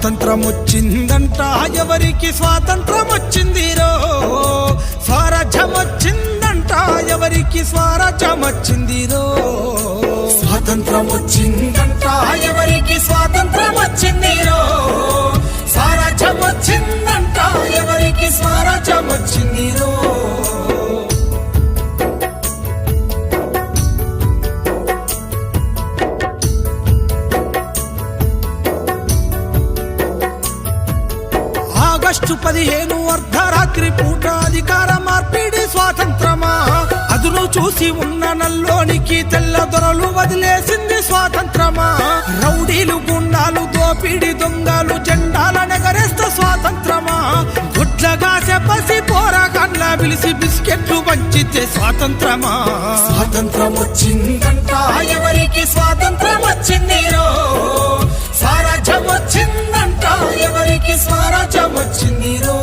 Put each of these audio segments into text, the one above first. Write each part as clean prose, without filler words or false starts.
స్వాతంత్రం వచ్చిందంట ఎవరికి స్వాతంత్రం వచ్చిందిరో, స్వరాజ్యం వచ్చిందంట ఎవరికి స్వరాజ్యం వచ్చిందిరో, స్వాతంత్రం వచ్చిందంట ఎవరికి స్వాతంత్రం వచ్చిందిరో, స్వరాజ్యం వచ్చిందంట ఎవరికి స్వరాజ్యం వచ్చిందిరో. ఆగస్టు 15 అర్ధరాత్రి పూట అధికార మార్పిడి స్వాతంత్రమా, అదును చూసి ఉన్న నల్లోనికి తెల్ల దొరలు వదిలేసింది స్వాతంత్రమా, రౌడీలు గుండాలు దోపిడి దొంగలు జెండాల నగరేస్త స్వాతంత్రమా, గుడ్లగాసే పసి పోరాగాన్ల పిలిచి బిస్కెట్లు పంచితే స్వాతంత్రమా. స్వాతంత్రం వచ్చిందంట ఎవరికి స్వాతంత్రం వచ్చిందిరో, స్వరాజ్యం వచ్చిందంట ఎవరికి స్వరాజ్యం వచ్చిందిరో.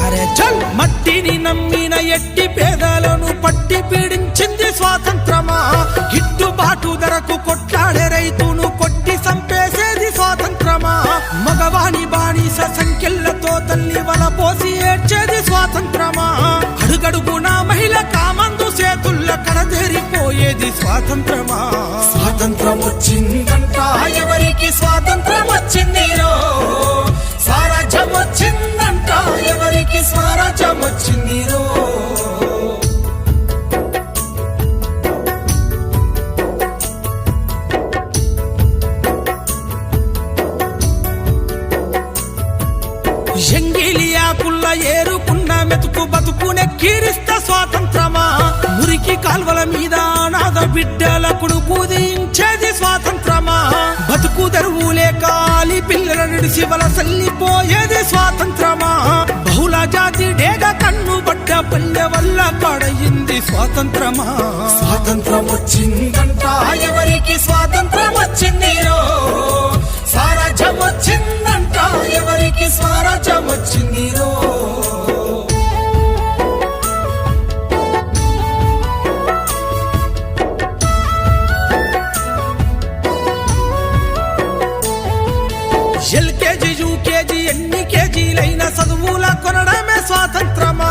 అరే చల్ మట్టిని నమ్మిన ఎట్టి పేదలను పట్టి పీడించింది స్వాతంత్రమా, గిట్టుబాటు ధరకు కొట్లాడే రైతును కొట్టి సంపేసేది స్వాతంత్రమా, మగవాణి బానిస సంఖ్యలతో తల్లి వల పోసి ఏడ్చేది స్వాతంత్రమా, అడుగడుగున మహిళ కామందు చేతుల్ల కడదేరిపోయేది స్వాతంత్రమా. స్వాతంత్రం వచ్చిందంట ఎవరికి స్వాతంత్రం వచ్చిందిరో, స్వరాజ్యం వచ్చిందంట ఎవరికి స్వరాజ్యం వచ్చిందిరో. ఎంగిలియాకుల్ల ఏరుకున్న మెతుకు బతుకునే కీరిస్త స్వాతంత్రమా, మురికి కాల్వల మీద అనాథ బిడ్డల కొడుకు దించేది స్వాతంత్రమా, బతుకు తెరువులే కాలి పిల్లల నిడిసి వలసల్లిపోయేది స్వాతంత్రమా, బహుళ జాతి డేగ కన్ను బడ్డ పల్లె వల్ల పడయింది స్వాతంత్రమా. స్వాతంత్రం వచ్చిందంట ఎవరికి స్వాతంత్రం వచ్చిందిరో, స్వరాజ్యం వచ్చిందంట ఎవరికి స్వరాజ్యం వచ్చిందిరో. ఎల్కేజీ యూకేజీ ఎన్ని కేజీలైన చదువుల కొనడమే స్వాతంత్రమా,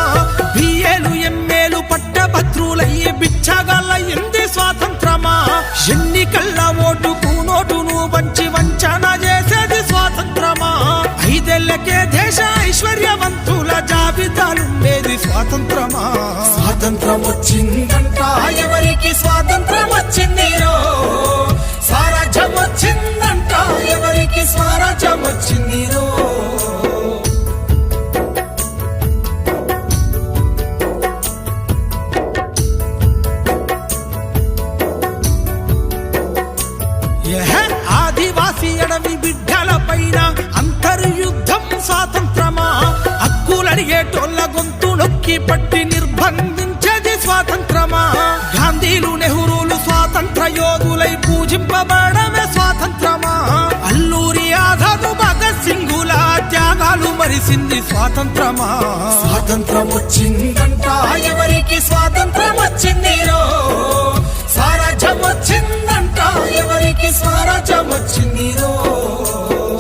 బిఏలు ఎంఏలు పట్టభద్రులయ్యి బిచ్చగాళ్ళయింది స్వాతంత్రమా, ఎన్నికల్ల ఓటుకు నోటును పంచి వంచన చేసేది స్వాతంత్రమా, 5 ఏళ్లకే దేశ ఐశ్వర్యవంతుల జాబితాలుండేది స్వాతంత్రమా. స్వాతంత్రం వచ్చిందంట ఎవరికి స్వాతంత్రం వచ్చిందిరో, స్వరాజ్యం వచ్చిందంట ఎవరికి స్వరాజ్యం వచ్చిందిరో. ఆదివాసీ అడవి బిడ్డల పైన అంతర్యుద్ధం స్వాతంత్రమా, హక్కులడిగేటోళ్ళ గొంతు నొక్కి పట్టి నిర్బంధించేది స్వాతంత్రమా, గాంధీలు నెహ్రూలు స్వాతంత్ర యోధులై పూజింపబడమే స్వాతంత్రమా, అల్లూరి ఆజాదు భగత్ సింగుల త్యాగాలు మరిసింది స్వాతంత్రమా. స్వాతంత్రం వచ్చిందంట ఎవరికి స్వాతంత్రం వచ్చిందిరో, స్వరాజ్యం వచ్చిందంట ఎవరికి స్వరాజ్యం వచ్చిందిరో.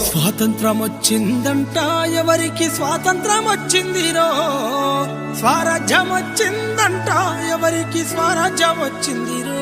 స్వాతంత్రం వచ్చిందంట ఎవరికి స్వాతంత్రం వచ్చిందిరో, స్వరాజ్యం వచ్చిందంట ఎవరికి స్వరాజ్యం వచ్చిందిరో.